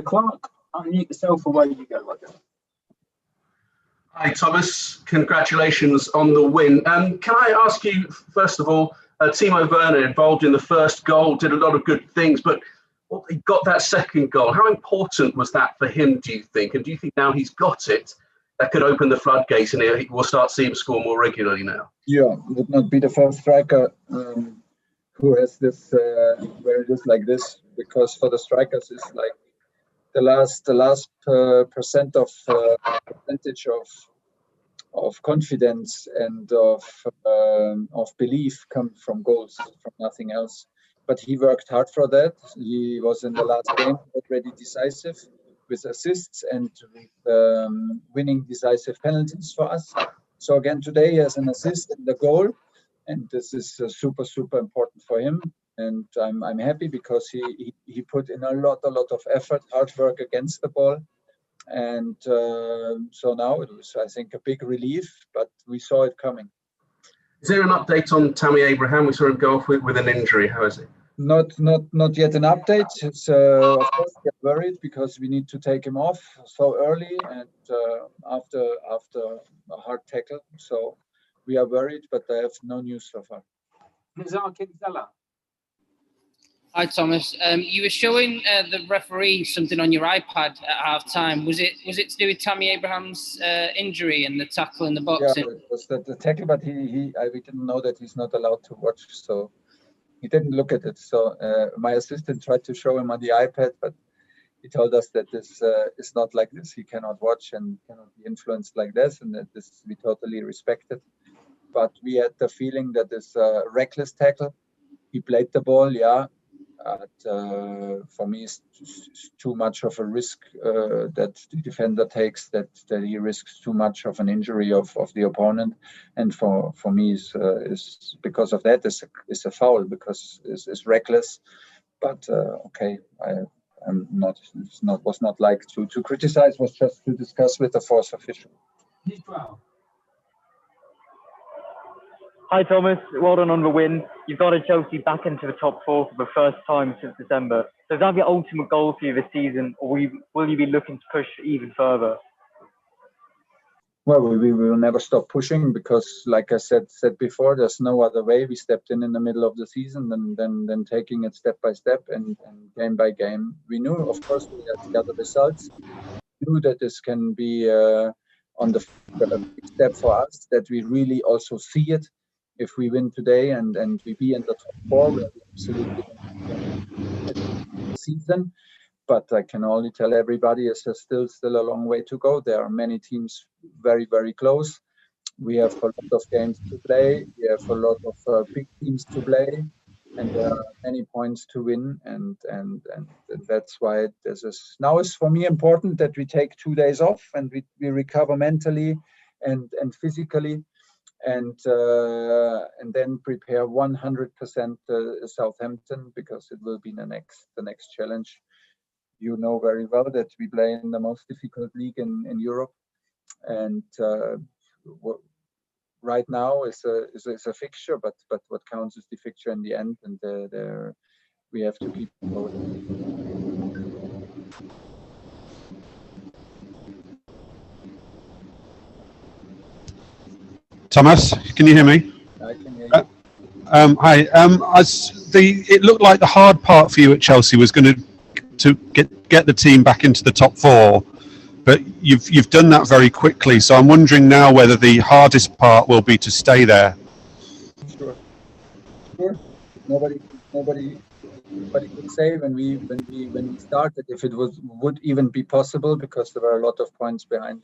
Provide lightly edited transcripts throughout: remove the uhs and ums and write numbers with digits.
Clark, unmute yourself, away you go, Roger. Hi, Thomas. Congratulations on the win. Can I ask you, first of all, Timo Werner involved in the first goal, did a lot of good things, but he got that second goal. How important was that for him, do you think? And do you think now he's got it, that could open the floodgates and we'll start seeing him score more regularly now? Yeah, would not be the first striker who has this, where it is like this, because for the strikers, it's like the last percentage of confidence and of belief come from goals, from nothing else. But he worked hard for that. He was in the last game already decisive with assists and winning decisive penalties for us. So again today he has an assist and the goal, and this is super important for him. And I'm happy because he put in a lot of effort, hard work against the ball. And so now it was, I think, a big relief, but we saw it coming. Is there an update on Tammy Abraham? We saw him go off with an injury. How is it? Not yet an update. It's of course we are worried because we need to take him off so early and after a hard tackle. So we are worried, but I have no news so far. Hi Thomas, you were showing the referee something on your iPad at half time. Was it to do with Tammy Abraham's injury and the tackle in the box? Yeah, it was the tackle, but we didn't know that he's not allowed to watch, so he didn't look at it. So my assistant tried to show him on the iPad, but he told us that this is not like this. He cannot watch and cannot be influenced like this, and that this we totally respect it. But we had the feeling that this reckless tackle. He played the ball, yeah. For me, it's too much of a risk that the defender takes, that he risks too much of an injury of the opponent, and for me is because of that is a foul, because it's reckless. But okay, was not like to criticize, was just to discuss with the fourth official. Hi Thomas, well done on the win. You've got Chelsea back into the top four for the first time since December. So is that the ultimate goal for you this season, or will you be looking to push even further? Well, we will never stop pushing because, like I said before, there's no other way. We stepped in the middle of the season and then taking it step by step and game by game. We knew, of course, we had the other results. We knew that this can be on the big step for us, that we really also see it. If we win today and we be in the top four, we're absolutely season. But I can only tell everybody it's still a long way to go. There are many teams very, very close. We have a lot of games to play. We have a lot of big teams to play, and there are many points to win. And that's why this is now is for me important that we take 2 days off and we recover mentally and physically. And then prepare 100% Southampton, because it will be the next challenge. You know very well that we play in the most difficult league in Europe, and right now is a fixture, but what counts is the fixture in the end, and we have to keep going. Thomas, can you hear me? I can hear you. Hi. It looked like the hard part for you at Chelsea was going to get the team back into the top four, but you've done that very quickly. So I'm wondering now whether the hardest part will be to stay there. Sure. Nobody could say when we started if it would even be possible, because there were a lot of points behind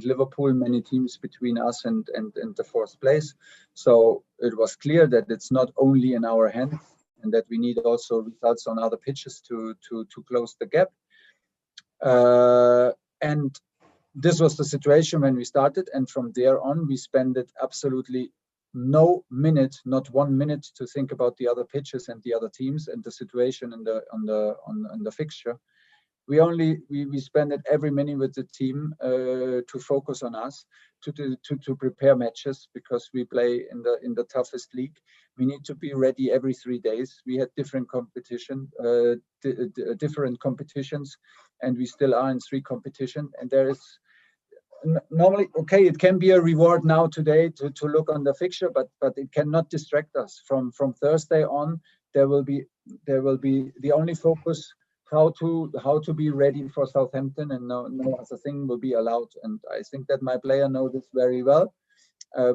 Liverpool, many teams between us and the fourth place. So it was clear that it's not only in our hands, and that we need also results on other pitches to close the gap. And this was the situation when we started, and from there on we spent it absolutely not 1 minute to think about the other pitches and the other teams and the situation on the fixture. We spend it every minute with the team to focus on us, to prepare matches, because we play in the toughest league. We need to be ready every 3 days. We had different competitions, and we still are in 3 competition. And there is normally, okay, it can be a reward now today to look on the fixture, but it cannot distract us. From Thursday on, there will be the only focus how to be ready for Southampton, and no other thing will be allowed. And I think that my player know this very well.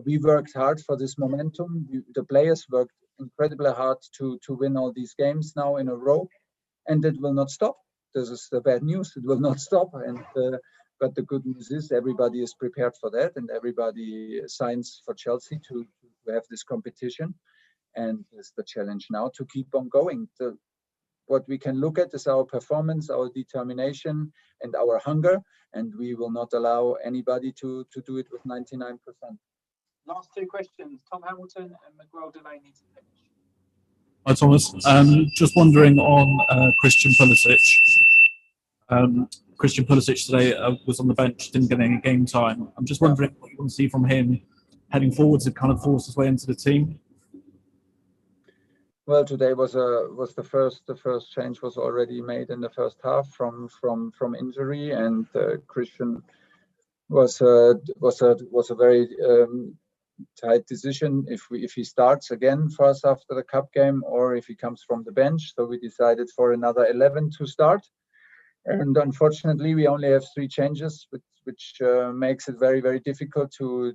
We worked hard for this momentum. The players worked incredibly hard to win all these games now in a row, and it will not stop. This is the bad news. It will not stop. And but the good news is everybody is prepared for that, and everybody signs for Chelsea to have this competition. And it's the challenge now to keep on going. What we can look at is our performance, our determination, and our hunger, and we will not allow anybody to do it with 99%. Last 2 questions. Tom Hamilton and Miguel Delaney to finish. Hi, Thomas. Just wondering on Christian Pulisic. Christian Pulisic today was on the bench, didn't get any game time. I'm just wondering what you want to see from him heading forwards to kind of force his way into the team. Well, today was the first change was already made in the first half from injury, and Christian was a very tight decision if he starts again for us after the cup game or if he comes from the bench. So we decided for another 11 to start, and unfortunately we only have 3 changes, which makes it very, very difficult to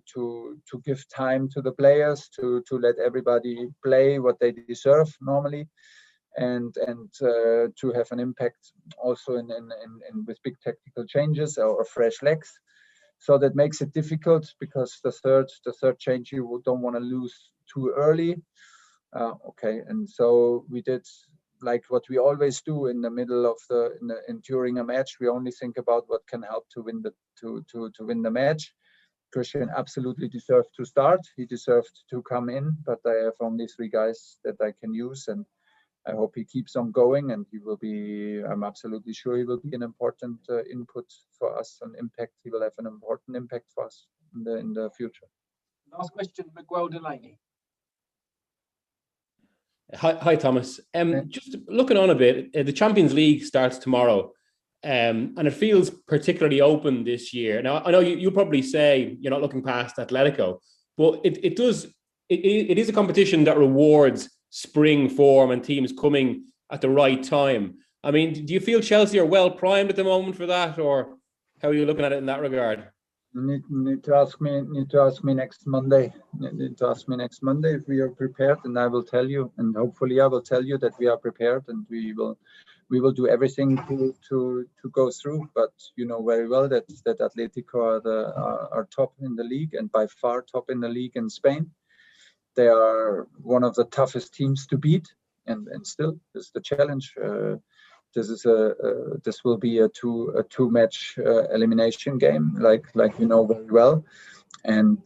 give time to the players to let everybody play what they deserve normally, and to have an impact also in with big tactical changes or fresh legs. So that makes it difficult because the third change you don't want to lose too early. Okay, and so we did like what we always do in the middle of during a match. We only think about what can help to win the match. Christian absolutely deserved to start. He deserved to come in, but I have only 3 guys that I can use, and I hope he keeps on going, and he will be. I'm absolutely sure he will be an important input for us, an impact. He will have an important impact for us in the future. Last question, Miguel Delaney. Hi, Thomas. Just looking on a bit, the Champions League starts tomorrow, and it feels particularly open this year. Now, I know you'll probably say you're not looking past Atletico, but it is a competition that rewards spring form and teams coming at the right time. I mean, do you feel Chelsea are well primed at the moment for that, or how are you looking at it in that regard? You need to ask me next Monday. You need to ask me next Monday if we are prepared, and I will tell you. And hopefully, I will tell you that we are prepared, and we will do everything to go through. But you know very well that Atletico are top in the league, and by far top in the league in Spain. They are one of the toughest teams to beat, and still this is the challenge. This will be a two match elimination game, like you know very well. And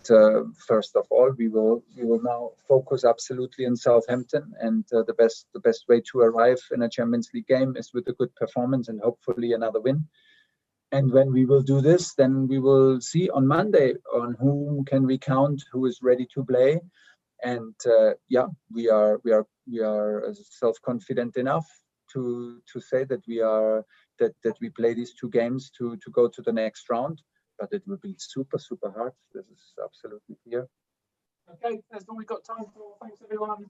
first of all, we will now focus absolutely in Southampton, and the best way to arrive in a Champions League game is with a good performance and hopefully another win. And when we will do this, then we will see on Monday on whom can we count, who is ready to play. And we are self-confident enough to say that we play these 2 games to go to the next round, but it will be super hard. This is absolutely clear. Okay, that's all we've got time for. Thanks everyone.